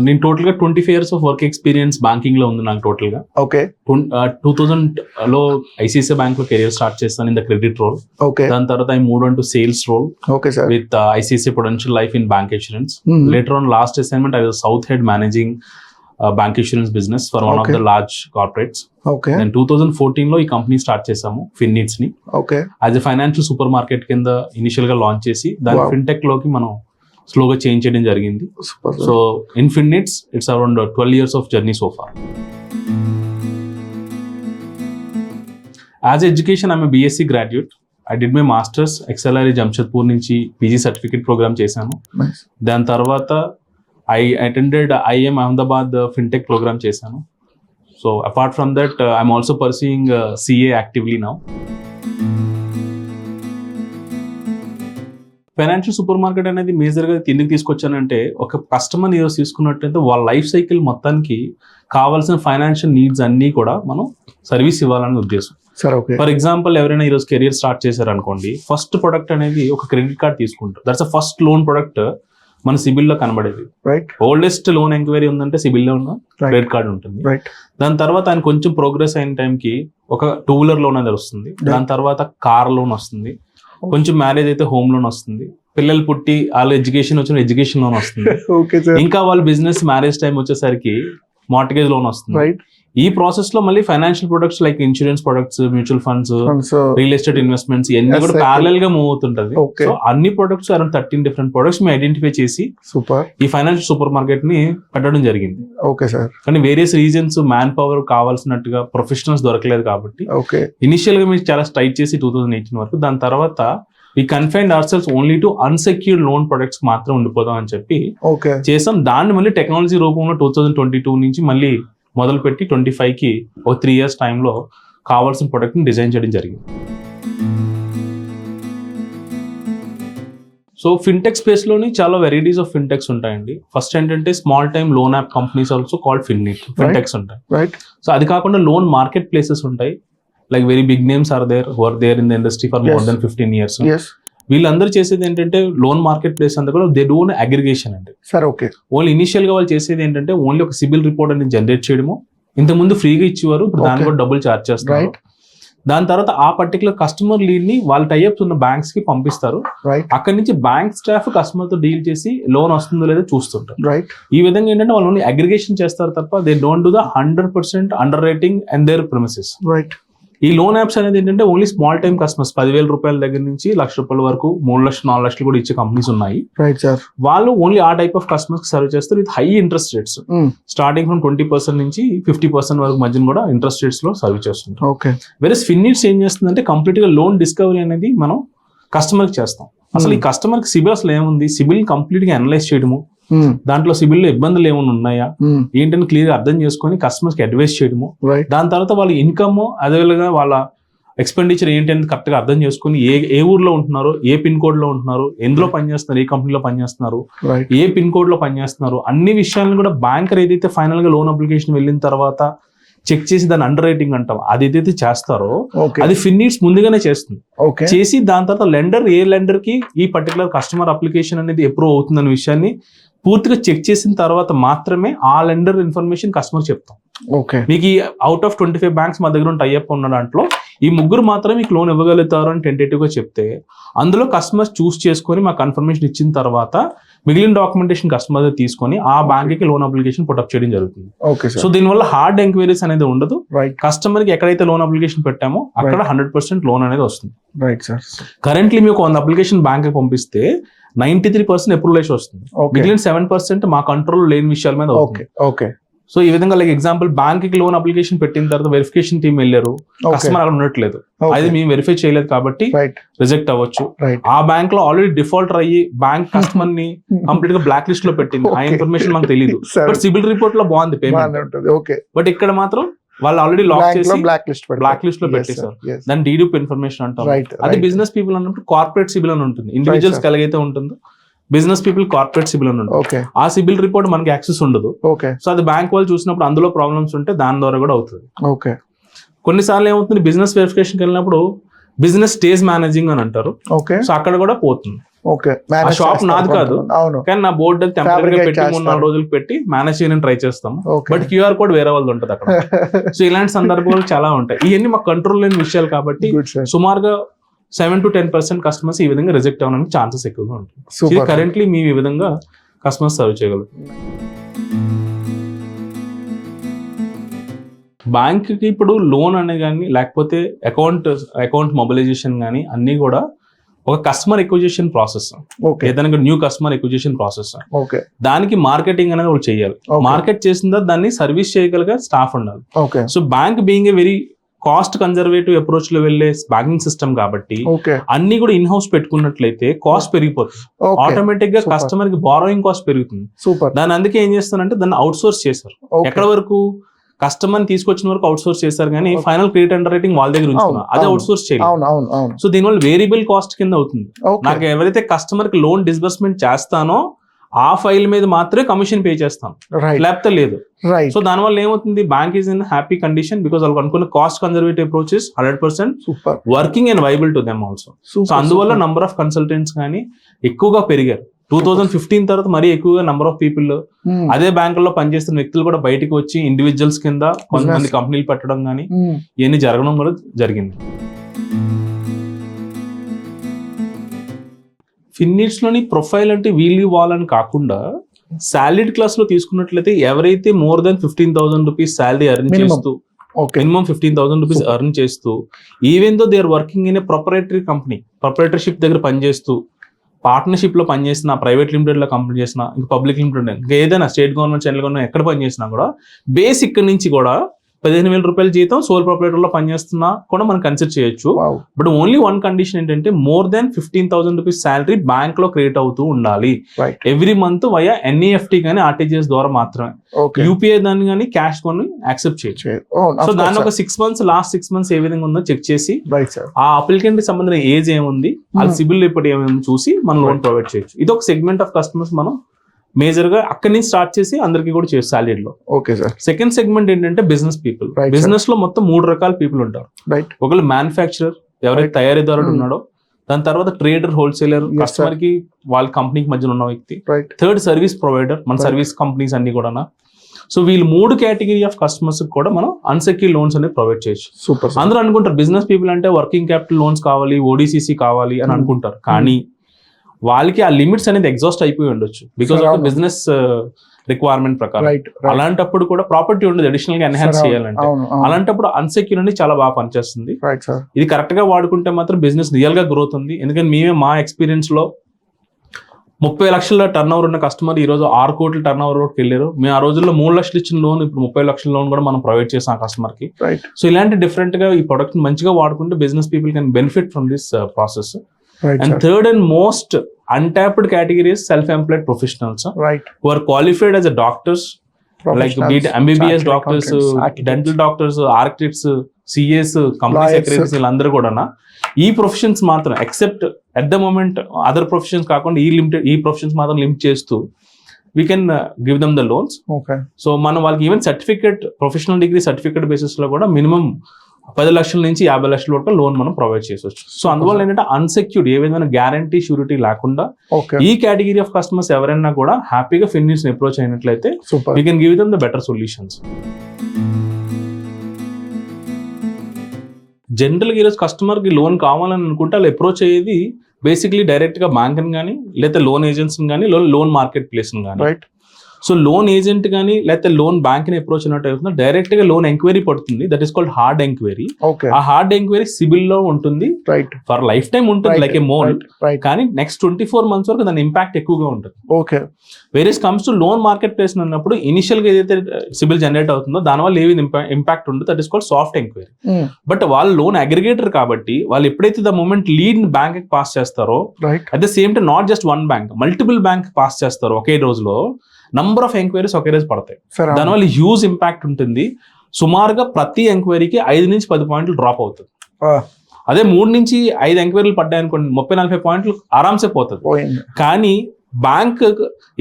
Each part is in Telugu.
నేను టోటల్ గా 25 years of work experience banking లో ఉంది నాకు టోటల్ గా. ఓకే. 2000 లో ఐసిఐసిఐ బ్యాంక్ లో కెరియర్ స్టార్ట్ చేస్తాను in the credit role. Okay. దాని తర్వాత I move on to sales role. Okay sir. With ICICI Prudential life in bank insurance. Later on last assignment I was south head managing bank insurance business for one of the large corporates. Okay. నేను 2014 లో ఈ కంపెనీ స్టార్ట్ చేసాము ఫిన్నీడ్స్ ని. Okay. As a financial super market కింద ఇనిషియల్ గా లాంచ్ చేసి దాని ఫిన్టెక్ లోకి మనం స్లోగా చేంజ్ చేయడం జరిగింది. So in FinNeeds it's around 12 years of journey so far. As education I'm BSc graduate. I did my masters XLRE Jamshedpur నుంచి పీజీ సర్టిఫికేట్ ప్రోగ్రామ్ చేశాను. దాని తర్వాత I attended IIM Ahmedabad fintech program చేశాను. So apart from that I'm also pursuing CA actively now. Financial super market అనేది మేజర్గా ఎందుకు తీసుకొచ్చానంటే, ఒక కస్టమర్ ఈరోజు తీసుకున్నట్టయితే వాళ్ళ లైఫ్ సైకిల్ మొత్తానికి కావాల్సిన ఫైనాన్షియల్ నీడ్స్ అన్నీ కూడా మనం సర్వీస్ ఇవ్వాలనే ఉద్దేశం. ఫర్ ఎగ్జాంపుల్ ఎవరైనా ఈరోజు కెరియర్ స్టార్ట్ చేశారు అనుకోండి, ఫస్ట్ ప్రొడక్ట్ అనేది ఒక క్రెడిట్ కార్డ్ తీసుకుంటారు. That's a first loan product మన సిబిల్ లో కనబడేది. ఓల్డెస్ట్ లోన్ ఎంక్వైరీ ఉందంటే సిబిల్ లో ఉన్న క్రెడిట్ కార్డ్ ఉంటుంది. దాని తర్వాత ఆయన కొంచెం ప్రోగ్రెస్ అయిన టైంకి ఒక 2-wheeler లోన్ అనేది వస్తుంది. దాని తర్వాత కార్ లోన్ వస్తుంది. కొంచెం మ్యారేజ్ అయితే హోమ్ లోన్ వస్తుంది. పిల్లలు పుట్టి వాళ్ళ ఎడ్యుకేషన్ వచ్చిన ఎడ్యుకేషన్ లోన్ వస్తుంది. ఇంకా వాళ్ళ బిజినెస్ మ్యారేజ్ టైం వచ్చేసరికి మార్ట్గేజ్ లోన్ వస్తుంది. ఈ ప్రాసెస్ లో మళ్ళీ financial products like insurance products, mutual funds, real estate investments ఇవన్నీ కూడా ప్యారలల్ గా మూవ్ అవుతుంటది. సో అన్ని ప్రొడక్ట్స్ అరౌండ్ 13 different ప్రొడక్ట్స్ మేము ఐడెంటిఫై చేసి ఈ ఫైనాన్షియల్ సూపర్ మార్కెట్ ని పెట్టడం జరిగింది. Okay sir. కానీ వేరియస్ రీజన్స్ మ్యాన్ పవర్ కావాల్సినట్టుగా ప్రొఫెషనల్స్ దొరకలేదు కాబట్టి ఇనిషియల్ గా మేము చాలా స్ట్రైట్ చేసి 2018 వరకు. దాని తర్వాత we confined ourselves only to unsecured loan products మాత్రం ఉండిపోదాం అని చెప్పి చేసాం. దాన్ని మళ్ళీ టెక్నాలజీ రూపంలో 2022 నుంచి మళ్ళీ మొదలు పెట్టి 25కి ఒక 3 years టైంలో కావాల్సిన ప్రొడక్ట్ ని డిజైన్ చేయడం జరిగింది. సో ఫిన్టెక్ స్పేస్ లోని చాలా వెరైటీస్ ఆఫ్ ఫిన్టెక్స్ ఉంటాయండి. ఫస్ట్ ఏంటంటే small time loan app companies also called fintechs ఉంటాయి. సో అది కాకుండా లోన్ మార్కెట్ ప్లేసెస్ ఉంటాయి. Like very big names are there who are there in the industry for more than 15 years. వీళ్ళందరూ చేసేది ఏంటంటే లోన్ మార్కెట్ ప్లేస్ అంతా కూడా దే డోన్ అగ్రిగేషన్ అండి. ఓన్లీ ఇనిషియల్ గా వాళ్ళు చేసేది ఏంటంటే ఓన్లీ ఒక సిబిల్ రిపోర్ట్ అనేది జనరేట్ చేయడము. ఇంతకుముందు ఫ్రీగా ఇచ్చేవారు, ఇప్పుడు దాన్ని కూడా డబ్బులు చార్జ్ చేస్తారు. దాని తర్వాత ఆ పర్టికులర్ కస్టమర్ లీడ్ ని వాళ్ళ టైఅప్స్ ఉన్న బ్యాంక్స్ కి పంపిస్తారు. అక్కడి నుంచి బ్యాంక్ స్టాఫ్ కస్టమర్ తో డీల్ చేసి లోన్ వస్తుందో లేదో చూస్తుంటారు. ఈ విధంగా ఏంటంటే వాళ్ళు ఓన్లీ అగ్రిగేషన్ చేస్తారు తప్ప they don't do the 100% underwriting and their premises. ఈ లోన్ యాప్స్ అనేది ఏంటంటే ఓన్లీ స్మాల్ టైమ్ కస్టమర్స్ 10,000 రూపాయల దగ్గర నుంచి 1,00,000 రూపాయల వరకు 3 లక్షలు 4 లక్షలు కూడా ఇచ్చే కంపెనీస్ ఉన్నాయి. వాళ్ళు ఓన్లీ ఆ టైప్ ఆఫ్ కస్టమర్స్ సర్వ్ చేస్తారు with high interest rates. Starting from 20% నుంచి 50% వరకు మధ్యన కూడా ఇంట్రెస్ట్ రేట్స్ లో సర్వ్ చేస్తుంటారు. వేరే ఫిన్నీడ్స్ ఏం చేస్తుందంటే కంప్లీట్ గా లోన్ డిస్కవరీ అనేది మనం కస్టమర్ కి చేస్తాం. అసలు ఈ కస్టమర్ కి సిబిల్ అసలు ఏముంది, సిబిల్ కంప్లీట్ గా అనలైజ్ చేయడము, దాంట్లో సిబిల్ లో ఇబ్బందులు ఏమైనా ఉన్నాయా ఏంటని క్లియర్ అర్థం చేసుకొని కస్టమర్స్ కి అడ్వైస్ చేయడము. దాని తర్వాత వాళ్ళ ఇన్కమ్ అదేవిధంగా వాళ్ళ ఎక్స్పెండిచర్ ఏంటి అనేది కరెక్ట్ గా అర్థం చేసుకుని ఏ ఊర్లో ఉంటున్నారు, ఏ పిన్ కోడ్ లో ఉంటున్నారు, ఎందులో పనిచేస్తున్నారు, ఏ కంపెనీలో పనిచేస్తున్నారు, ఏ పిన్ కోడ్ లో పనిచేస్తున్నారు, అన్ని విషయాలను కూడా బ్యాంకర్ ఏదైతే ఫైనల్ గా లోన్ అప్లికేషన్ వెళ్ళిన తర్వాత చెక్ చేసి దాని అండర్ రైటింగ్ అంటాం అది ఏదైతే చేస్తారో అది ఫిన్నీడ్స్ ముందుగానే చేస్తుంది. చేసి దాని తర్వాత ఏ లెండర్ కి ఈ పర్టికులర్ కస్టమర్ అప్లికేషన్ అనేది అప్రూవ్ అవుతుందనే విషయాన్ని పూర్తిగా చెక్ చేసిన తర్వాత మాత్రమే ఆ లెండర్ ఇన్ఫర్మేషన్ కస్టమర్ చెప్తాం. మీకు ఈ అవుట్ ఆఫ్ 25 బ్యాంక్స్ మా దగ్గర టైఅప్ ఉన్న దాంట్లో ఈ 3 మాత్రమే మీకు లోన్ ఇవ్వగలుగుతారు అని టెంటేటివ్ గా చెప్తే అందులో కస్టమర్స్ చూస్ చేసుకొని మాకు కన్ఫర్మేషన్ ఇచ్చిన తర్వాత మిగిలిన డాక్యుమెంటేషన్ కస్టమర్ తీసుకొని ఆ బ్యాంక్ కి లోన్ అప్లికేషన్ పుటప్ చేయడం జరుగుతుంది. సో దీనివల్ల హార్డ్ ఎంక్వైరీస్ అనేది ఉండదు. కస్టమర్ కి ఎక్కడైతే లోన్ అప్లికేషన్ పెట్టామో అక్కడ 100% లోన్ అనేది వస్తుంది. కరెంట్లీ మీకు 100 అప్లికేషన్ బ్యాంక్ కి పంపిస్తే 93% అప్రూవల్ వస్తుంది. మిగిలిన 7% మా కంట్రోల్ లేని విషయాల మీద అవుతుంది. సో ఈ విధంగా లైక్ ఎగ్జాంపుల్ బ్యాంక్ కి లోన్ అప్లికేషన్ పెట్టిన తర్వాత వెరిఫికేషన్ టీమ్ వెళ్ళారు, కస్టమర్ అక్కడ ఉండట్లేదు, అది మేము వెరిఫై చేయలేదు కాబట్టి రిజెక్ట్ అవ్వచ్చు. ఆ బ్యాంక్ లో ఆల్రెడీ డిఫాల్టర్ అయ్యి బ్యాంక్ కస్టమర్ ని కంప్లీట్ గా బ్లాక్ లిస్ట్ లో పెట్టింది, ఆ ఇన్ఫర్మేషన్ మాకు తెలియదు. బట్ సిబిల్ రిపోర్ట్ లో బాగుంది పేమెంట్, బట్ ఇక్కడ మాత్రం వాళ్ళు ఆల్రెడీ లాక్ చేసి బ్లాక్ లిస్ట్ లో పెట్టేశారు. దాని డీడూప్ ఇన్ఫర్మేషన్ అంటారు. అది బిజినెస్ పీపుల్ అన్నప్పుడు కార్పొరేట్ సిబిల్ అని ఉంటుంది. ఇండివిజువల్స్ ఎలాగైతే ఉంటుందో బిజినెస్ పీపుల్ కార్పొరేట్ సిబిల్ అని ఉంటుంది. ఆ సిబిల్ రిపోర్ట్ మనకి యాక్సెస్ ఉండదు. సో అది బ్యాంక్ వాళ్ళు చూసినప్పుడు అందులో ప్రాబ్లమ్స్ ఉంటే దాని ద్వారా కూడా అవుతుంది. కొన్నిసార్లు ఏమవుతుంది, బిజినెస్ వెరిఫికేషన్కి వెళ్ళినప్పుడు బిజినెస్ స్టేజ్ మేనేజింగ్ అని అంటారు. సో అక్కడ కూడా పోతుంది. ఓకే. ఆ షాప్ నాది కాదు, అవును. కానీ నా బోర్డు టెంపరీగా పెట్టి 3-4 రోజులు పెట్టి మేనేజ్ చేయడానికి ట్రై చేస్తాం. బట్ QR కోడ్ వేరే వాళ్ళది ఉంటుంది అక్కడ. సో ఇలాంటి సందర్భాలు చాలా ఉంటాయి. ఇవన్నీ మాకు కంట్రోల్ లేని విషయాలు కాబట్టి సుమారుగా 7 to 10% కస్టమర్స్ ఈ విధంగా రిజెక్ట్ అవ్వడానికి ఛాన్సెస్ ఎక్కువగా ఉంటాయి. ఇది కరెంట్లీ మేము ఈ విధంగా కస్టమర్స్ సర్వ్ చేయగలుగుతాం. బ్యాంక్ కి ఇప్పుడు లోన్ అనే కానీ లేకపోతే అకౌంట్ మొబిలైజేషన్ కానీ అన్ని కూడా ఒక కస్టమర్ ఎక్విజిషన్ ప్రాసెస్. ఏదైనా న్యూ కస్టమర్ ఎక్విజిషన్ ప్రాసెస్. దానికి మార్కెటింగ్ అనేది వాళ్ళు చేయాలి. మార్కెట్ చేసిన తర్వాత దాన్ని సర్వీస్ చేయగలిగే స్టాఫ్ ఉండాలి. So bank being a very cost conservative approach లో వెళ్లే బ్యాంకింగ్ సిస్టమ్ కాబట్టి అన్ని కూడా ఇన్ హౌస్ పెట్టుకున్నట్లయితే కాస్ట్ పెరిగిపోతుంది. ఆటోమేటిక్ గా కస్టమర్ కి బారోయింగ్ కాస్ట్ పెరుగుతుంది. దాన్ని అందుకే ఏం చేస్తారంటే దాన్ని అవుట్ సోర్స్ చేశారు. ఎక్కడ వరకు కస్టమర్ తీసుకొచ్చిన వరకు అవుట్ సోర్స్ చేశారు, కానీ ఫైనల్ క్రెడిట్ అండర్ రైటింగ్ వాళ్ళ దగ్గర ఉంచుకున్నారు. అదే అవుట్ సోర్స్ చేయాలి. సో దీనివల్ల వేరియబుల్ కాస్ట్ కింద అవుతుంది. నాకు ఎవరైతే కస్టమర్ కి లోన్ డిస్బర్స్మెంట్ చేస్తానో ఆ ఫైల్ మీద మాత్రమే కమిషన్ పే చేస్తాను, లేకపోతే లేదు. సో దానివల్ల ఏమవుతుంది, bank is in happy condition because వాళ్ళు అనుకున్న cost conservative approach is 100% working and viable to them also. So అందువల్ల నంబర్ ఆఫ్ కన్సల్టెంట్స్ కానీ ఎక్కువగా పెరిగారు. 2015 తర్వాత మరీ ఎక్కువగా నంబర్ ఆఫ్ పీపుల్ అదే బ్యాంకుల్లో పనిచేస్తున్న వ్యక్తులు కూడా బయటకు వచ్చి ఇండివిజువల్స్ కింద కొంతమంది కంపెనీలు పెట్టడం కానీ ఇవన్నీ జరగడం కూడా జరిగింది. ఫిన్నిట్స్ లోని ప్రొఫైల్ అంటే వీళ్ళు వాళ్ళని కాకుండా సాలరీడ్ క్లాస్ లో తీసుకున్నట్లయితే ఎవరైతే more than 15,000 rupees salary earn చేస్తూ మినిమం 15,000 రూపీస్ ఎర్న్ చేస్తూ even though they are working in a proprietary company, proprietorship దగ్గర పనిచేస్తూ పార్ట్నర్షిప్ లో పనిచేసిన, ప్రైవేట్ లిమిటెడ్ లో కంపెనీ చేసిన, ఇంకా పబ్లిక్ లిమిటెడ్, ఇంకా ఏదైనా స్టేట్ గవర్నమెంట్, సెంట్రల్ గవర్నమెంట్ ఎక్కడ పనిచేసినా కూడా బేసిక్ నుంచి కూడా 15,000 రూపాయలు జీతం సోల్ ప్రొపరేటర్ లో పనిచేస్తున్నా కూడా మనం కన్సిడర్ చేయొచ్చు. బట్ ఓన్లీ వన్ కండిషన్ ఏంటంటే more than 15,000 rupees salary bank లో క్రియేట్ అవుతూ ఉండాలి ఎవ్రీ మంత్ వయా NEFT కానీ RTGS ద్వారా మాత్రమే. UPI దాన్ని కానీ క్యాష్ కొని యాక్సెప్ట్ చేయొచ్చు. సో దాన్ని ఒక 6 months లాస్ట్ 6 months ఏ విధంగా ఉందో చెక్ చేసి ఆ అప్లికెంట్ కి సంబంధించిన ఏజ్ ఏముంది, వాళ్ళ సిబిల్ రిపోర్ట్ ఏమేమి చూసి మనం లోన్ ప్రొవైడ్ చేయొచ్చు. ఇది ఒక సెగ్మెంట్ ఆఫ్ కస్టమర్స్ మనం మేజర్ గా అక్కడి నుంచి స్టార్ట్ చేసి అందరికి కూడా చేసి సాలరీలో. సెకండ్ సెగ్మెంట్ ఏంటంటే బిజినెస్ పీపుల్. బిజినెస్ లో మొత్తం 3 రకాల పీపుల్ ఉంటారు. ఒకళ్ళు మ్యానుఫ్యాక్చరర్, ఎవరైతే తయారీదారుడు ఉన్నాడో, దాని తర్వాత ట్రేడర్, హోల్సేలర్, కస్టమర్ కి వాళ్ళ కంపెనీకి మధ్యన ఉన్న వ్యక్తి, థర్డ్ సర్వీస్ ప్రొవైడర్, మన సర్వీస్ కంపెనీస్ అన్ని కూడా. సో వీళ్ళు 3 కేటగిరీ ఆఫ్ కస్టమర్స్ కూడా మనం అన్సెక్యూర్డ్ లోన్స్ అనేది ప్రొవైడ్ చేయొచ్చు. అందరూ అనుకుంటారు బిజినెస్ పీపుల్ అంటే వర్కింగ్ క్యాపిటల్ లోన్స్ కావాలి, ODCC కావాలి అని అనుకుంటారు, కానీ వాళ్ళకి ఆ లిమిట్స్ అనేది ఎగ్జాస్ట్ అయిపోయి ఉండొచ్చు బికాస్ ఆఫ్ బిజినెస్ రిక్వైర్మెంట్ ప్రకారం. అలాంటప్పుడు కూడా ప్రాపర్టీ ఉండదు అడిషనల్ గా ఎన్హాన్స్ చేయాలంటే, అలాంటప్పుడు అన్సెక్యూర్ అనేది చాలా బాగా పనిచేస్తుంది. ఇది కరెక్ట్ గా వాడుకుంటే మాత్రం బిజినెస్ రియల్ గా గ్రోత్ ఉంది. ఎందుకంటే మేమే మా ఎక్స్పీరియన్స్ లో 30 లక్షల టర్న్ ఓవర్ ఉన్న కస్టమర్ ఈ రోజు 6 కోట్ల టర్న్ ఓవర్ వరకు వెళ్ళారు. మేము ఆ రోజుల్లో 3 లక్షలు ఇచ్చిన లోన్ ఇప్పుడు 30 లక్షల లోన్ కూడా మనం ప్రొవైడ్ చేసాం ఆ కస్టమర్ కి. సో ఇలాంటి డిఫరెంట్ గా ఈ ప్రొడక్ట్ మంచిగా వాడుకుంటే business people can benefit from this process. And third and most untapped category is self-employed professionals, who are qualified as a doctors, like MBBS doctors, dental doctors, architects, CAs, company secretaries, వీళ్ళందరూ కూడా ఈ ప్రొఫెషన్స్ మాత్రం except at the moment other professions కాకుండా ఈ ప్రొఫెషన్స్ మాత్రం లిమిట్ చేస్తూ we can give them the loans. So మనం వాళ్ళకి even certificate, professional degree certificate basis లో కూడా మినిమం 10 లక్షల నుంచి 50 లక్షల వరకు లోన్ మనం ప్రొవైడ్ చేసొచ్చు. సో అందువల్ల ఏంటంటే అన్సెక్యూర్డ్ ఏ విధమైన గ్యారంటీ, షూరిటీ లేకుండా ఈ కేటగిరీ ఆఫ్ కస్టమర్స్ ఎవరైనా కూడా హ్యాపీగా ఫిన్నిట్స్ అప్రోచ్ అయినట్లయితే we can give them the better solutions. జనరల్గా ఈరోజు కస్టమర్ కి లోన్ కావాలని అనుకుంటే వాళ్ళు అప్రోచ్ అయ్యేది బేసిక్లీ డైరెక్ట్ గా బ్యాంక్ ని కానీ, లేకపోతే లోన్ ఏజెంట్స్ కానీ, లోన్ మార్కెట్ ప్లేస్ కానీ. సో లోన్ ఏజెంట్ కానీ లేకపోతే లోన్ బ్యాంక్ ని అప్రోచ్ అయినట్టు అవుతుంది, డైరెక్ట్ గా లోన్ ఎంక్వైరీ పడుతుంది. That is called hard enquiry. ఆ హార్డ్ ఎంక్వైరీ సిబిల్ లో ఉంటుంది, ఫర్ లైఫ్ టైం ఉంటుంది, లైక్ ఏ మోల్. కానీ నెక్స్ట్ 24 months వరకు దాని ఇంపాక్ట్ ఎక్కువగా ఉంటుంది. Various comes to loan market place అన్నప్పుడు ఇనిషియల్ గా ఏదైతే సిబిల్ జనరేట్ అవుతుందో దానివల్ల ఏవి ఇంపాక్ట్ ఉండదు. That is called soft enquiry. But వాళ్ళు లోన్ అగ్రిగేటర్ కాబట్టి వాళ్ళు ఎప్పుడైతే the moment lead bank pass చేస్తారో, at the same time not just one bank, multiple bank pass చేస్తారో ఒకే రోజులో, నంబర్ ఆఫ్ ఎంక్వైరీస్ ఒకే రోజు పడతాయి. దానివల్ల హ్యూజ్ ఇంపాక్ట్ ఉంటుంది. సుమారుగా ప్రతి ఎంక్వైరీకి 5 నుంచి 10 పాయింట్లు డ్రాప్ అవుతుంది. అదే 3 నుంచి 5 ఎంక్వైరీలు పడ్డాయి అనుకోండి, 30-40 పాయింట్లు ఆరామ్సే పోతుంది. కానీ బ్యాంక్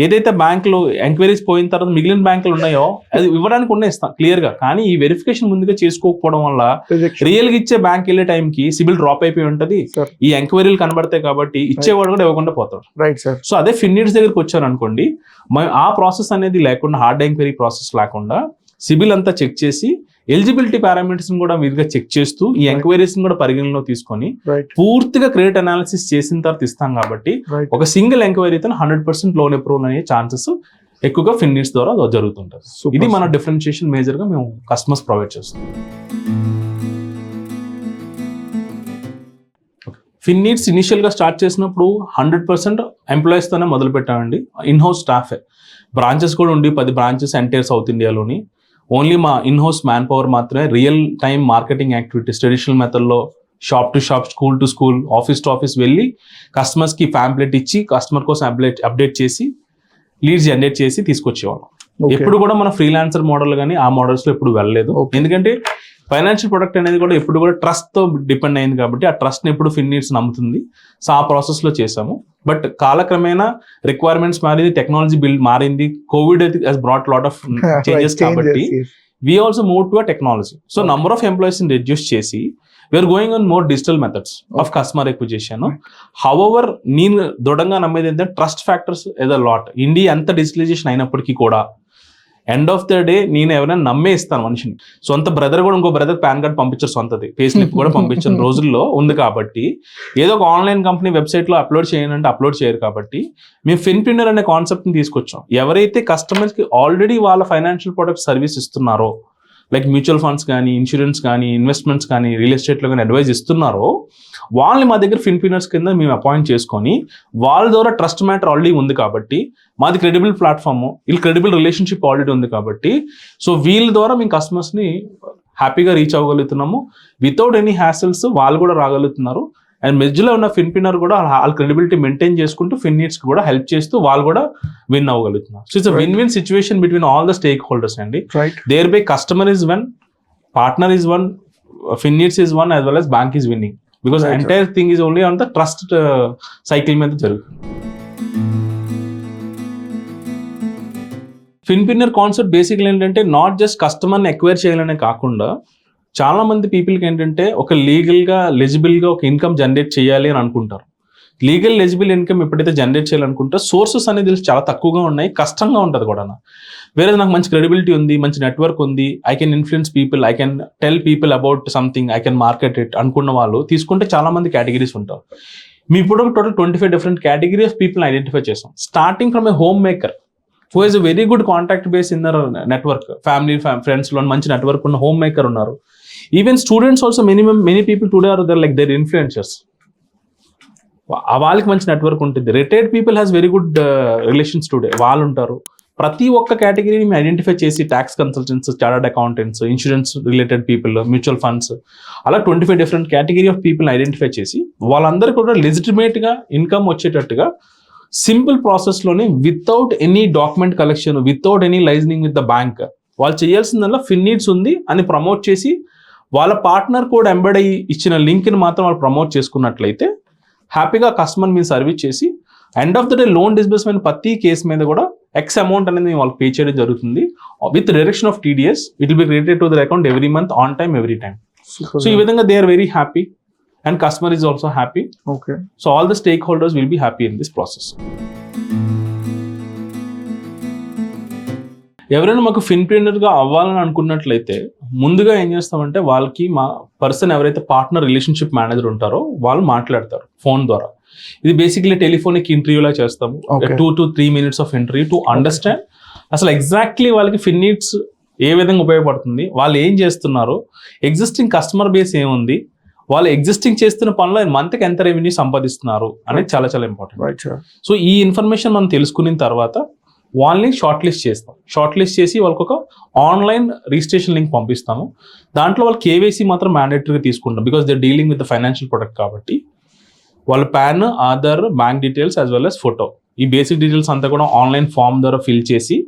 ఏదైతే బ్యాంకులో ఎంక్వైరీస్ పోయిన తర్వాత మిగిలిన బ్యాంకులు ఉన్నాయో అది ఇవ్వడానికి ఉన్నాయి ఇస్తాం క్లియర్ గా, కానీ ఈ వెరిఫికేషన్ ముందుగా చేసుకోకపోవడం వల్ల రియల్ గా ఇచ్చే బ్యాంక్ వెళ్ళే టైంకి సిబిల్ డ్రాప్ అయిపోయి ఉంటది, ఈ ఎంక్వైరీలు కనబడతాయి కాబట్టి ఇచ్చేవాడు కూడా ఇవ్వకుండా పోతాడు. సో అదే ఫిన్నీడ్స్ దగ్గరికి వచ్చారు అనుకోండి, ఆ ప్రాసెస్ అనేది లేకుండా, హార్డ్ ఎంక్వైరీ ప్రాసెస్ లేకుండా సిబిల్ అంతా చెక్ చేసి ఎలిజిబిలిటీ పారామీటర్స్ కూడా మీదుగా చెక్ చేస్తూ ఈ ఎంక్వైరీస్ కూడా పరిగణలో తీసుకొని పూర్తిగా క్రెడిట్ అనాలిసిస్ చేసిన తర్వాత ఇస్తాం కాబట్టి ఒక సింగిల్ ఎంక్వైరీతో 100% లోన్ అప్రూవల్ అయ్యే ఛాన్సెస్ ఎక్కువగా ఫిన్నీడ్స్ ద్వారా జరుగుతుంటారు. ఇది మన డిఫరెన్షియేషన్ మేజర్ గా మేము కస్టమర్స్ ప్రొవైడ్ చేస్తాం. ఫిన్నీడ్స్ ఇనిషియల్ గా స్టార్ట్ చేసినప్పుడు 100% ఎంప్లాయీస్ తోనే మొదలు పెట్టామండి. ఇన్హౌస్ స్టాఫ్, బ్రాంచెస్ కూడా ఉండి 10 బ్రాంచెస్ ఎంటైర్ సౌత్ ఇండియాలోని. ఓన్లీ మా ఇన్హౌస్ మ్యాన్ పవర్ మాత్రమే real time marketing activities traditional మెథడ్లో shop to shop, school to school, office to office వెళ్ళి కస్టమర్స్కి ప్యాంప్లెట్ ఇచ్చి కస్టమర్ కోసం అప్డేట్ చేసి లీడ్స్ జనరేట్ చేసి తీసుకొచ్చేవాళ్ళం. ఎప్పుడు కూడా మన ఫ్రీలాన్సర్ మోడల్ కానీ ఆ మోడల్స్లో ఎప్పుడు వెళ్ళలేదు. ఎందుకంటే ఫైనాన్షియల్ ప్రొడక్ట్ అనేది కూడా ఎప్పుడు కూడా ట్రస్ట్తో డిపెండ్ అయింది కాబట్టి ఆ ట్రస్ట్ని ఎప్పుడు ఫిన్నీడ్స్ నమ్ముతుంది. సో ఆ ప్రాసెస్లో చేసాము. బట్ కాలక్రమేణా రిక్వైర్మెంట్స్ మారింది, టెక్నాలజీ మారింది, Covid has brought lot of changes కాబట్టి we also moved to a technology. So number of employees in reduce చేసి we are going on more digital methods of customer acquisition. However, నేను దృఢంగా నమ్మేది ఏంటంటే trust factors is a lot. India ఎంత డిజిటలైజేషన్ అయినప్పటికీ కూడా ఎండ్ ఆఫ్ ద డే నేను ఎవరైనా నమ్మే ఇస్తాను మనిషిని. సొంత బ్రదర్ కూడా ఇంకో బ్రదర్ పాన్ కార్డ్ పంపించారు, సొంతది పే స్లిప్ కూడా పంపించిన రోజుల్లో ఉంది కాబట్టి ఏదో ఒక ఆన్లైన్ కంపెనీ వెబ్సైట్లో అప్లోడ్ చేయాలంటే అప్లోడ్ చేయరు కాబట్టి మేము ఫిన్పిన్నర్ అనే కాన్సెప్ట్ని తీసుకొచ్చాం. ఎవరైతే కస్టమర్స్కి ఆల్రెడీ వాళ్ళ ఫైనాన్షియల్ ప్రొడక్ట్ సర్వీస్ ఇస్తున్నారో, లైక్ మ్యూచువల్ ఫండ్స్ కానీ, ఇన్సూరెన్స్ కానీ, ఇన్వెస్ట్మెంట్స్ కానీ, రియల్ ఎస్టేట్లో కానీ అడ్వైజ్ ఇస్తున్నారో వాళ్ళని మా దగ్గర ఫిన్పిన్నర్స్ కింద మేము అపాయింట్ చేసుకొని వాళ్ళ ద్వారా ట్రస్ట్ మ్యాటర్ ఆల్రెడీ ఉంది కాబట్టి మాది క్రెడిబుల్ ప్లాట్ఫామ్, వీళ్ళు క్రెడిబుల్ రిలేషన్షిప్ ఆల్రెడీ ఉంది కాబట్టి సో వీళ్ళ ద్వారా మేము కస్టమర్స్ని హ్యాపీగా రీచ్ అవ్వగలుగుతున్నాము. వితౌట్ ఎనీ హ్యాసిల్స్ వాళ్ళు కూడా రాగలుగుతున్నారు. అండ్ మధ్యలో ఉన్న ఫిన్పిన్నర్ కూడా వాళ్ళ క్రెడిబిలిటీ మెయింటైన్ చేసుకుంటూ ఫిన్నీడ్స్ కూడా హెల్ప్ చేస్తూ వాళ్ళు కూడా విన్ అవ్వగలుగుతున్నారు. So it's win win situation between all the stakeholders అండి. Thereby customer is won, partner is won, FinNeeds is won, as well as bank is winning because entire thing is only on the trust cycle మీద జరుగుతుంది. ఫిన్పిన్నర్ కాన్సెప్ట్ బేసిక్గా ఏంటంటే నాట్ జస్ట్ కస్టమర్ని ఎక్వైర్ చేయాలనే కాకుండా చాలా మంది పీపుల్కి ఏంటంటే ఒక లీగల్గా లెజిబుల్గా ఒక ఇన్కమ్ జనరేట్ చేయాలి అని అనుకుంటారు. లీగల్ లెజిబుల్ ఇన్కమ్ ఎప్పుడైతే జనరేట్ చేయాలనుకుంటే సోర్సెస్ అనేది చాలా తక్కువగా ఉన్నాయి, కష్టంగా ఉంటుంది కూడా. వేరే నాకు మంచి క్రెడిబిలిటీ ఉంది, మంచి నెట్వర్క్ ఉంది, I can influence people, I can tell people about something, I can market it అనుకున్న వాళ్ళు తీసుకుంటే చాలా మంది కేటగిరీస్ ఉంటారు. మీ ఇప్పుడు total 25 different category of people identify చేస్తాం. Starting from a home maker who has a very good contact base in their network, family, friends లో మంచి నెట్వర్క్ ఉన్న హోమ్ మేకర్ ఉన్నారు. Even students also many people today are there like their influencers, వాళ్ళకి మంచి నెట్వర్క్ ఉంటుంది. Retired people has very good relations today, వాళ్ళు ఉంటారు. ప్రతి ఒక్క కేటగిరీని మేము ఐడెంటిఫై చేసి tax consultants, chartered accountants, insurance related people, mutual funds, అలా 25 different category of people identify చేసి వాళ్ళందరూ కూడా లెజిటిమేట్గా ఇన్కమ్ వచ్చేటట్టుగా సింపుల్ ప్రాసెస్లోనే without any document collection, without any liaisoning with the bank వాళ్ళు చేయాల్సిందల్లా ఫిన్నీడ్స్ ఉంది అని ప్రమోట్ చేసి వాళ్ళ పార్ట్నర్ కూడా ఎంబెడ్ అయ్యి ఇచ్చిన లింక్ని మాత్రం వాళ్ళు ప్రమోట్ చేసుకున్నట్లయితే హ్యాపీగా కస్టమర్ మీద సర్వీస్ చేసి end of the day loan disbursement ప్రతి కేసు మీద కూడా ఎక్స్ అమౌంట్ అనేది వాళ్ళకి పే చేయడం జరుగుతుంది. With direction of TDS it will be credited to their account every month on time every time. So ఈ విధంగా they are very happy and customer is also happy. Okay. So all the stakeholders will be happy in this process. ఎవరైనా మాకు ఫిన్పిన్నర్గా అవ్వాలని అనుకున్నట్లయితే ముందుగా ఏం చేస్తామంటే వాళ్ళకి మా పర్సన్ ఎవరైతే పార్ట్నర్ రిలేషన్షిప్ మేనేజర్ ఉంటారో వాళ్ళు మాట్లాడతారు ఫోన్ ద్వారా. ఇది బేసిక్లీ టెలిఫోనిక్ ఇంటర్వ్యూలా చేస్తాము. 2 to 3 minutes of interview to understand అసలు ఎగ్జాక్ట్లీ వాళ్ళకి ఫిన్నీడ్స్ ఏ విధంగా ఉపయోగపడుతుంది, వాళ్ళు ఏం చేస్తున్నారు, ఎగ్జిస్టింగ్ కస్టమర్ బేస్ ఏముంది, వాళ్ళు ఎగ్జిస్టింగ్ చేస్తున్న పనిలో మంత్కి ఎంత రెవెన్యూ సంపాదిస్తున్నారు అనేది చాలా చాలా ఇంపార్టెంట్. సో ఈ ఇన్ఫర్మేషన్ మనం తెలుసుకున్న తర్వాత వాళ్ళని షార్ట్ లిస్ట్ చేస్తాం. షార్ట్ లిస్ట్ చేసి వాళ్ళకి ఒక ఆన్లైన్ రిజిస్ట్రేషన్ లింక్ పంపిస్తాము. దాంట్లో వాళ్ళు KYC మాత్రం మ్యాండేటరీగా తీసుకుంటాం because they dealing with the financial product కాబట్టి. వాళ్ళ PAN, Aadhaar, bank details as well as photo, ఈ బేసిక్ డీటెయిల్స్ అంతా కూడా ఆన్లైన్ ఫామ్ ద్వారా ఫిల్ చేసి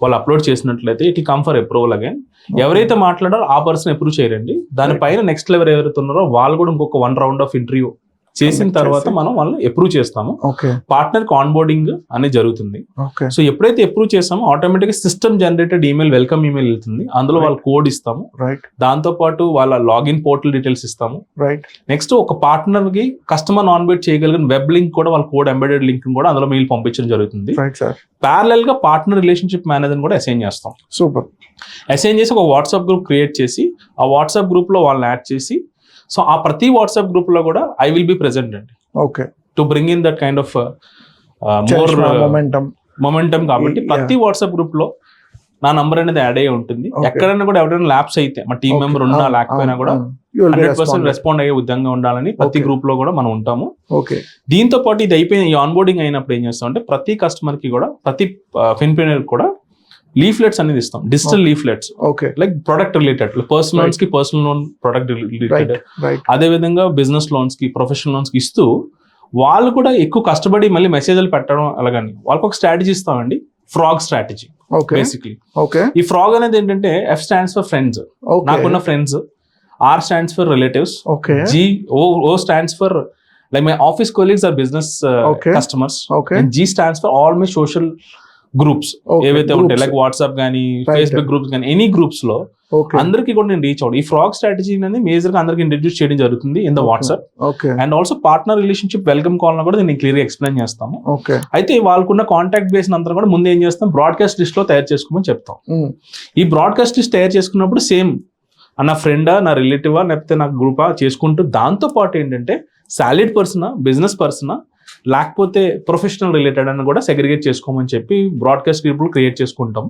వాళ్ళు అప్లోడ్ చేసినట్లయితే it come for approval again. ఎవరైతే మాట్లాడారో ఆ పర్సన్ అప్రూవ్ చేయరండి. దానిపైన నెక్స్ట్ లెవెల్ ఎవరైతే ఉన్నారో వాళ్ళు కూడా ఇంకొక 1 round ఆఫ్ ఇంటర్వ్యూ చేసిన తర్వాత మనం వాళ్ళని అప్రూవ్ చేస్తాము. పార్ట్నర్ కి ఆన్బోర్డింగ్ అనేది జరుగుతుంది. సో ఎప్పుడైతే అప్రూవ్ చేస్తామో automatic system generated email, welcome email వెళ్తుంది. అందులో వాళ్ళ కోడ్ ఇస్తాము, దాంతో పాటు వాళ్ళ లాగిన్ పోర్టల్ డీటెయిల్స్ ఇస్తాము. నెక్స్ట్ ఒక పార్ట్నర్ కి కస్టమర్ ఆన్బోర్డ్ చేయగలిగిన వెబ్ లింక్ కూడా, వాళ్ళ కోడ్ ఎంబెడెడ్ లింక్ కూడా అందులో మెయిల్ పంపించడం జరుగుతుంది. ప్యారలల్ గా పార్ట్నర్ రిలేషన్షిప్ మేనేజర్ కూడా అసైన్ చేస్తాం. సూపర్. అసైన్ చేసి ఒక వాట్సాప్ గ్రూప్ క్రియేట్ చేసి ఆ వాట్సాప్ గ్రూప్ లో వాళ్ళని యాడ్ చేసి, సో ఆ ప్రతి వాట్సాప్ గ్రూప్ లో కూడా ఐ విల్ బి ప్రెసెంట్ అండి. Okay. To bring in that kind of more momentum. కాబట్టి ప్రతి వాట్సాప్ గ్రూప్ లో నా నంబర్ అనేది యాడ్ అయ్యి ఉంటుంది. ఎక్కడైనా కూడా ఎవరైనా ల్యాబ్స్ అయితే మా టీం మెంబర్ ఉన్నా లేకపోయినా కూడా 100% రెస్పాండ్ అయ్యే విధంగా ఉండాలని ప్రతి గ్రూప్ లో కూడా మనం ఉంటాము. దీంతో పాటు ఇది అయిపోయిన ఈ ఆన్బోర్డింగ్ అయినప్పుడు ఏం చేస్తాం అంటే ప్రతి కస్టమర్ కి కూడా, ప్రతి ఫిన్ప్రెన్యూర్ కూడా లీఫ్లెట్స్ అనేది ఇస్తాం, digital leaflets. Like product related, personal loans కి పర్సనల్ లోన్ ప్రొడక్ట్ రిలేటెడ్, అదే విధంగా బిజినెస్ లోన్స్ కి, ప్రొఫెషనల్ లోన్స్ కి ఇస్తూ వాళ్ళు కూడా ఎక్కువ కష్టపడి మళ్ళీ మెసేజ్లు పెట్టడం అలాగని వాళ్ళకి ఒక స్ట్రాటజీ ఇస్తామండి. Frog strategy basically. ఈ ఫ్రాగ్ అనేది ఏంటంటే ఎఫ్ స్టాండ్స్ ఫర్ ఫ్రెండ్స్, నాకున్న friends. R stands for relatives. G O stands for like my office colleagues or business customers. G stands for all my social groups ఏవైతే ఉంటాయి, లైక్ వాట్సాప్ కానీ, ఫేస్బుక్ గ్రూప్స్ కానీ, ఎనీ గ్రూప్స్ లో అందరికి కూడా నేను రీచ్ అవుట్. ఈ ఫ్రాగ్ స్ట్రాటజీ అనేది మేజర్ గా అందరికి ఇంట్రడ్యూస్ చేయడం జరుగుతుంది in the WhatsApp. And also partner relationship welcome call కూడా నేను క్లియర్ గా ఎక్స్ప్లెయిన్ చేస్తాము. అయితే వాళ్ళకున్న కాంటాక్ట్ బేస్ అంతా కూడా ముందు ఏం చేస్తాం, బ్రాడ్కాస్ట్ లిస్ట్ లో తయారు చేసుకోమని చెప్తాం. ఈ బ్రాడ్కాస్ట్ లిస్ట్ తయారు చేసుకున్నప్పుడు సేమ్ నా ఫ్రెండా, నా రిలేటివా, లేకపోతే నా గ్రూపా చేసుకుంటూ, దాంతో పాటు ఏంటంటే సాలిడ్ పర్సనా, బిజినెస్ పర్సనా, లేకపోతే ప్రొఫెషనల్ రిలేటెడ్ అని కూడా సెగ్రిగేట్ చేసుకోమని చెప్పి బ్రాడ్కాస్ట్ గ్రూపులు క్రియేట్ చేసుకుంటాం.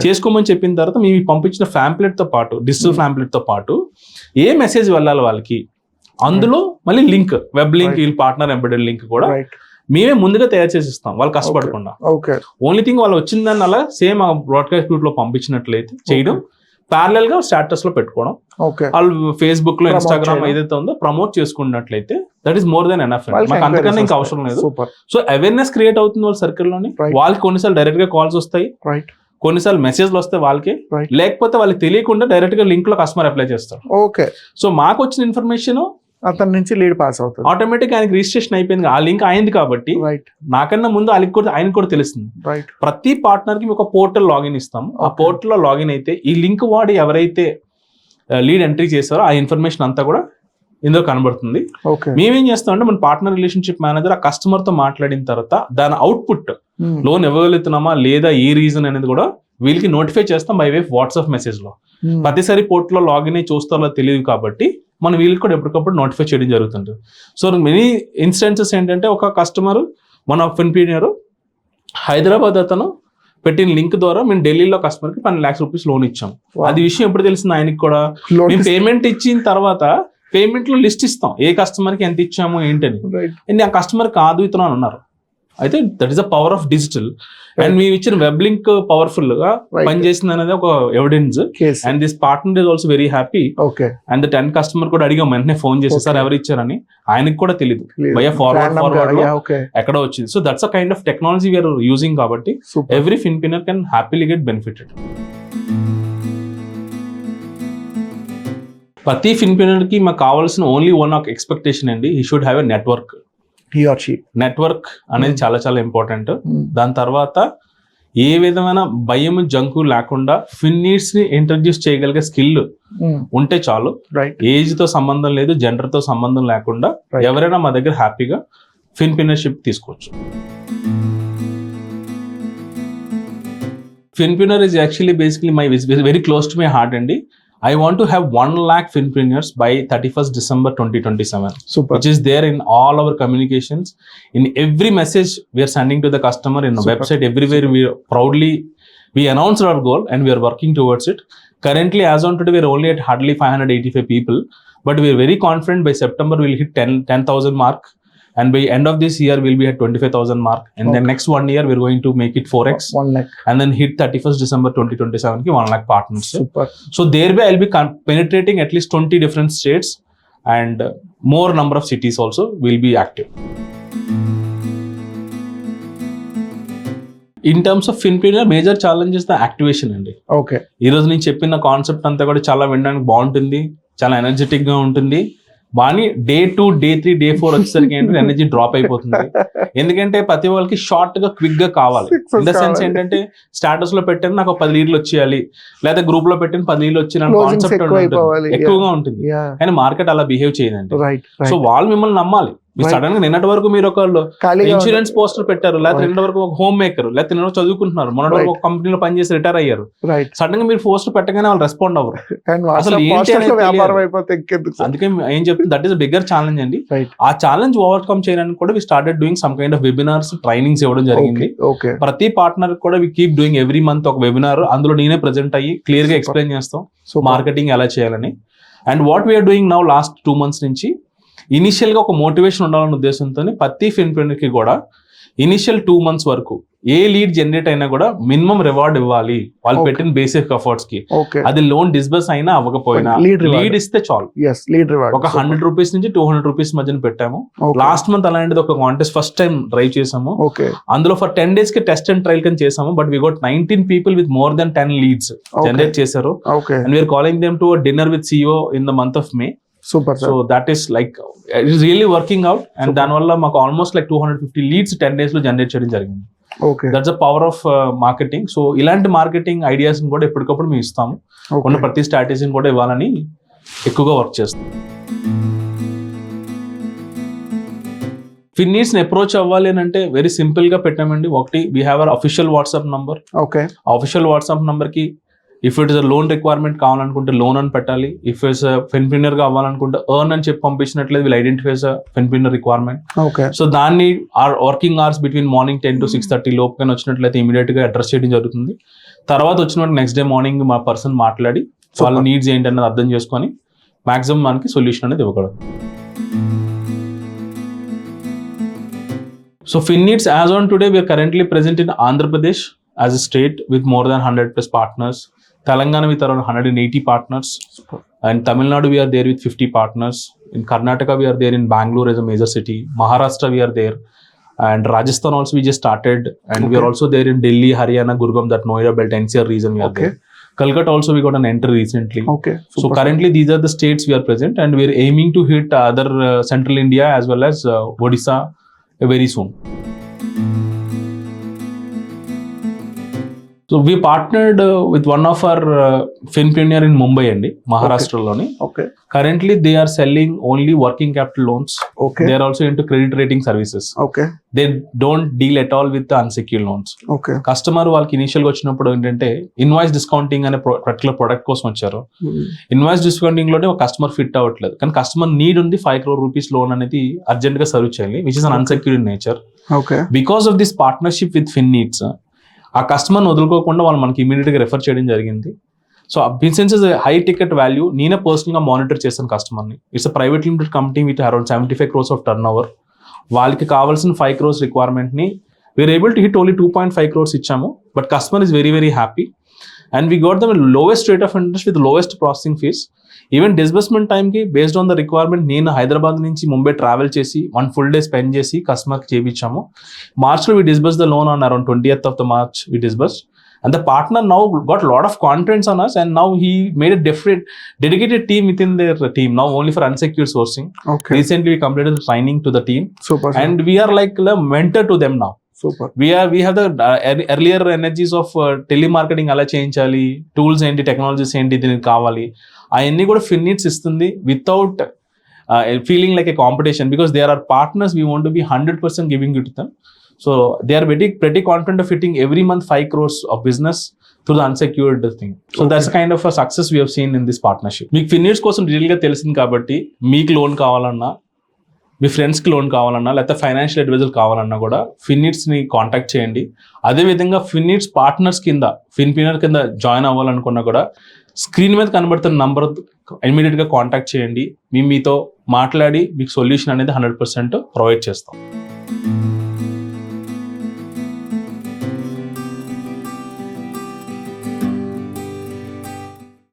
చేసుకోమని చెప్పిన తర్వాత మేము పంపించిన ఫ్యాంప్లెట్ తో పాటు, డిజిటల్ ఫ్యాంప్లెట్ తో పాటు ఏ మెసేజ్ వెళ్ళాలి వాళ్ళకి, అందులో మళ్ళీ లింక్, వెబ్ లింక్, వీళ్ళ పార్ట్నర్ ఎంబెడెడ్ లింక్ కూడా మేమే ముందుగా తయారు చేసి ఇస్తాం, వాళ్ళు కష్టపడకుండా. ఓన్లీ థింగ్ వాళ్ళు వచ్చిందని అలా సేమ్ ఆ బ్రాడ్కాస్ట్ గ్రూప్ లో పంపించినట్లయితే చేయడం, ప్యారలల్ గా స్టేటస్ లో పెట్టుకోవడం. వాళ్ళు ఫేస్బుక్ లో, ఇన్స్టాగ్రామ్ ఏదైతే ఉందో ప్రమోట్ చేసుకున్నట్లయితే that is more than enough. మాకు అంతకన్నా ఇంకా అవసరం లేదు. సో అవేర్నెస్ క్రియేట్ అవుతుంది వాళ్ళ సర్కిల్ లోని. వాళ్ళకి కొన్నిసార్లు డైరెక్ట్ గా కాల్స్ వస్తాయి, కొన్నిసార్లు మెసేజ్లు వస్తాయి వాళ్ళకి, లేకపోతే వాళ్ళకి తెలియకుండా డైరెక్ట్ గా లింక్ లో కస్టమర్ అప్లై చేస్తారు. సో మాకు వచ్చిన ఇన్ఫర్మేషన్ అతని నుంచి లీడ్ పాస్ అవుతుంది, ఆటోమేటిక్ ఆయనకి రిజిస్ట్రేషన్ అయిపోయింది, ఆ లింక్ అయింది కాబట్టి నాకన్నా ముందు ఆయనకు కూడా తెలుస్తుంది. ప్రతి పార్ట్నర్ కి ఒక పోర్టల్ లాగిన్ ఇస్తాం. ఆ పోర్టల్ లో లాగిన్ అయితే ఈ లింక్ వాడి ఎవరైతే లీడ్ ఎంట్రీ చేస్తారో ఆ ఇన్ఫర్మేషన్ అంతా కూడా ఇందులో కనబడుతుంది. మేమేం చేస్తామంటే మన పార్ట్నర్ రిలేషన్షిప్ మేనేజర్ ఆ కస్టమర్ తో మాట్లాడిన తర్వాత దాని అవుట్పుట్, లోన్ ఇవ్వగలుగుతున్నామా లేదా, ఏ రీజన్ అనేది కూడా వీళ్ళకి నోటిఫై చేస్తాం బై వే వాట్సాప్ మెసేజ్ లో. ప్రతిసారి పోర్టల్ లో లాగిన్ అయ్యి చూస్తారో తెలియదు కాబట్టి మనం వీళ్ళకి కూడా ఎప్పటికప్పుడు నోటిఫై చేయడం జరుగుతుంది. సో మెనీ ఇన్స్టెన్సెస్ ఏంటంటే ఒక కస్టమర్, మన ఫిన్ప్రెన్యూర్ హైదరాబాద్ అతను పెట్టిన లింక్ ద్వారా మేము ఢిల్లీలో కస్టమర్ కి 10 lakhs రూపీస్ లోన్ ఇచ్చాం. అది విషయం ఎప్పుడు తెలిసింది ఆయనకి కూడా. మేము పేమెంట్ ఇచ్చిన తర్వాత పేమెంట్ లో లిస్ట్ ఇస్తాం, ఏ కస్టమర్ కి ఎంత ఇచ్చాము ఏంటని. ఆ కస్టమర్ కాదు ఇతను అని అన్నారు. అయితే that is the power of digital. And మేము ఇచ్చిన వెబ్ లింక్ పవర్ఫుల్ గా పనిచేసింది అనేది ఒక evidence. And this partner is also very happy. And 10 customer కూడా అడిగాం వెంటనే ఫోన్ చేసి, సార్ ఎవరు ఇచ్చారని. ఆయనకి కూడా తెలియదు, భయ ఫార్వర్డ్ లో ఎక్కడ వచ్చింది. So that's a kind of technology we're using కాబట్టి every finpreneur can happily get benefited. ప్రతి ఫిన్ప్రెన్యూర్ కి మాకు కావాల్సిన ఓన్లీ వన్ ఆఫ్ ఎక్స్పెక్టేషన్ అండి, he should have a network. Network అనేది చాలా చాలా ఇంపార్టెంట్. దాని తర్వాత ఏ విధమైన భయం, జంకు లేకుండా ఫిన్నీడ్స్ ని ఇంట్రడ్యూస్ చేయగలిగే స్కిల్ ఉంటే చాలు. ఏజ్ తో సంబంధం లేదు, జెండర్ తో సంబంధం లేకుండా ఎవరైనా మా దగ్గర హ్యాపీగా ఫిన్ప్రెన్యూర్షిప్ తీసుకోవచ్చు. ఫిన్ప్రెన్యూర్ is actually basically very close to my heart అండి. I want to have 1 lakh Finpreneurs by 31st December 2027. Super. Which is there in all our communications, in every message we are sending to the customer, in the website, everywhere. We proudly announced our goal and we are working towards it. Currently, as on today, we are only at hardly 585 people, but we are very confident by September we will hit 10,000 mark. And by end of this year, we'll be at 25,000 mark. And then next 1 year, we're going to make it 4x. 1 lakh. And then hit 31st December 2027 ki 1 lakh partners. Super. So thereby, I'll be penetrating at least 20 different states, and more number of cities also will be active. In terms of Finpreneur, major challenge is the activation అండి. ఓకే. ఈ రోజు నేను చెప్పిన కాన్సెప్ట్ అంతా కూడా చాలా వినడానికి బాగుంటుంది, చాలా ఎనర్జెటిక్ గా ఉంటుంది. కానీ డే 2, డే 3, డే 4 వచ్చేసరికి ఏంటంటే ఎనర్జీ డ్రాప్ అయిపోతుంది. ఎందుకంటే ప్రతి వాళ్ళకి షార్ట్ గా క్విక్ గా కావాలి. ఇన్ ద సెన్స్ ఏంటంటే స్టాటస్ లో పెట్టాను నాకు 10 లీడ్లు వచ్చేయాలి, లేదా గ్రూప్ లో పెట్టాను 10 లీడ్లు వచ్చి కాన్సెప్ట్ ఎక్కువగా ఉంటుంది. కానీ మార్కెట్ అలా బిహేవ్ చేయదండి. సో వాళ్ళు మిమ్మల్ని నమ్మాలి. మీరు సడన్ గా నిన్నటి వరకు మీరు ఒక ఇన్సూరెన్స్ పోస్టర్ పెట్టారు, లేకపోతే నిన్నటి వరకు ఒక హోమ్ మేకర్, లేకపోతే నిన్న చదువుకుంటున్నారు, మొన్నటి వరకు ఒక కంపెనీలో పనిచేసి రిటైర్ అయ్యారు. సడన్ గా మీరు పోస్టర్ పెట్టగానే వాళ్ళు రెస్పాండ్ అవ్వరు. అసలు అందుకే ఏం చెప్తుంది, దట్ ఈస్ బిగ్గర్ ఛాలెంజ్ అండి. ఆ ఛాలెంజ్ ఓవర్కమ్ చేయడానికి కూడా we started doing some kind of webinars, trainings ఇవ్వడం జరిగింది. ప్రతి పార్ట్నర్ కూడా we keep doing every month ఒక వెబినార్. అందులో నేనే ప్రెజెంట్ అయ్యి క్లియర్ గా ఎక్స్ప్లెయిన్ చేస్తాం మార్కెటింగ్ ఎలా చేయాలని. And what we are doing now last 2 months నుంచి, ఇనిషియల్ గా ఒక మోటివేషన్ ఉండాలన్న ఉద్దేశంతో ప్రతి ఫిన్ప్రెన్యూర్ కి కూడా ఇనిషియల్ 2 months వరకు ఏ లీడ్ జనరేట్ అయినా కూడా మినిమం రివార్డ్ ఇవ్వాలి వాళ్ళు పెట్టిన బేసిక్ ఎఫర్ట్స్ కి. అది లోన్ డిస్బర్స్ అయినా అవ్వకపోయినా లీడ్ ఇస్తే చాలు. ఒక 100 రూపీస్ నుంచి 200 రూపీస్ మధ్యన పెట్టాము. లాస్ట్ మంత్ అలాంటిది ఒక కాంటెస్ట్ ఫస్ట్ టైం డ్రైవ్ చేసాము. అందులో ఫర్ 10 days కి టెస్ట్ అండ్ ట్రయల్ కింద చేసాము. But we got 19 people with more than 10 leads generate చేశారు. And we are calling them to dinner with CEO in the month of May. Super, sir. So that is like it is really working out, and దాని వల్ల మాకు ఆల్మోస్ట్ like 250 leads 10 days లో జనరేట్ చేయడం జరిగింది. That's the power of marketing. So ఇలాంటి మార్కెటింగ్ ఐడియాస్ కూడా ఎప్పటికప్పుడు మేము ఇస్తాము. ఉన్న ప్రతి స్ట్రాటజీని కూడా ఇవ్వాలని ఎక్కువగా వర్క్ చేస్తాం. ఫిన్నీడ్స్ ని అప్రోచ్ అవ్వాలి అని అంటే వెరీ సింపుల్ గా పెట్టామండి. ఒకటి, we have our official WhatsApp number. Official WhatsApp number కి if it is a loan requirement కావాలనుకుంటే లోన్ అని పెట్టాలి. ఇఫ్ ఇట్స్ ఫిన్ప్రెన్యూర్ గా అవ్వాలనుకుంటే ఎర్న్ అని చెప్పి పంపించినట్లయితే విల్ ఐడెంటిఫై ఫిన్ప్రెన్యూర్ రిక్వైర్మెంట్. సో దాన్ని working hours between morning 10 to 6:30 లోపుగా వచ్చినట్లయితే ఇమీడియట్ గా అడ్రస్ చేయడం జరుగుతుంది. తర్వాత వచ్చినట్టు నెక్స్ట్ డే మార్నింగ్ మా పర్సన్ మాట్లాడి వాళ్ళ నీడ్స్ ఏంటి అన్నది అర్థం చేసుకొని మాక్సిమం మనకి సొల్యూషన్ అనేది ఇవ్వగలరు. So Finneeds as on today we are currently present in Andhra Pradesh as a state with more than 100+ partners. Telangana with around 180 partners. And Tamil Nadu we are there with 50 partners. In Karnataka we are there in Bangalore as a major city. Maharashtra we are there. And Rajasthan also we just started. And we are also there in Delhi, Haryana, Gurgaon, that Noida belt NCR region we are there. Kolkata also we got an entry recently. So currently these are the states we are present, and we are aiming to hit other central India as well as Odisha very soon. So we partnered with one of our Finpreneur in Mumbai and Maharashtra loni. Currently they are selling only working capital loans. They are also into credit rating services. They don't deal at all with the unsecured loans. Customer వాళ్ళకి ఇనిషియల్ గా వచ్చినప్పుడు ఏంటంటే ఇన్వాయిస్ డిస్కౌంటింగ్ అనే పర్టికులర్ ప్రొడక్ట్ కోసం వచ్చారు. ఇన్వాయిస్ డిస్కౌంటింగ్ లోనే ఒక కస్టమర్ ఫిట్ అవ్వట్లేదు, కానీ కస్టమర్ నీడ్ ఉంది 5 crore rupees లోన్ అనేది అర్జెంట్ గా సర్వ్ చేయాలి, which is an unsecured in nature. Because of this partnership with Finneeds ఆ కస్టమర్ని వదులుకోకుండా వాళ్ళు మనకి ఇమీడియట్గా రెఫర్ చేయడం జరిగింది. So business is high ticket value. నేనే పర్సనల్గా మానిటర్ చేశాను కస్టమర్ని. It's a private limited company with around 75 crores of turnover. వాళ్ళకి కావాల్సిన 5 crores రిక్వైర్మెంట్ని we are able to hit only 2.5 crores ఇచ్చాము. But customer is very very happy, and we got the lowest rate of interest with lowest processing fees. Even disbursement టైంకి బేస్డ్ ఆన్ ద రిక్వైర్మెంట్ నేను హైదరాబాద్ నుంచి ముంబై ట్రావెల్ చేసి 1 full day స్పెండ్ చేసి కస్టమర్కి చేయించాము. మార్చ్లో we disburse the loan on around 20th of March we disburse, and the partner now got lot of confidence on us, and now he made a different dedicated team within their team now only for unsecured sourcing. Recently we completed the training to the team. And we are like the mentor to them now. We have the earlier energies of telemarketing అలా చేయించాలి, టూల్స్ ఏంటి, టెక్నాలజీస్ ఏంటి, దీనికి కావాలి, అవన్నీ కూడా ఫిన్నీడ్స్ ఇస్తుంది without feeling like a competition, because they are partners. We want to be 100% giving it to them. So they are pretty confident of hitting every month 5 crores of business through the unsecured thing. So that's kind of a success we have seen in this partnership. మీకు ఫిన్నీడ్స్ కోసం రియల్గా తెలిసింది కాబట్టి మీకు లోన్ కావాలన్నా, మీ ఫ్రెండ్స్కి లోన్ కావాలన్నా, లేకపోతే ఫైనాన్షియల్ అడ్వైజర్ కావాలన్నా కూడా ఫిన్నీడ్స్ని కాంటాక్ట్ చేయండి. అదేవిధంగా ఫిన్నీడ్స్ పార్ట్నర్స్ కింద ఫిన్ప్రెన్యూర్ కింద జాయిన్ అవ్వాలనుకున్నా కూడా స్క్రీన్ మీద కనబడుతున్న నంబర్ ఇమీడియట్గా కాంటాక్ట్ చేయండి. మీతో మాట్లాడి మీకు సొల్యూషన్ అనేది 100% ప్రొవైడ్ చేస్తాం.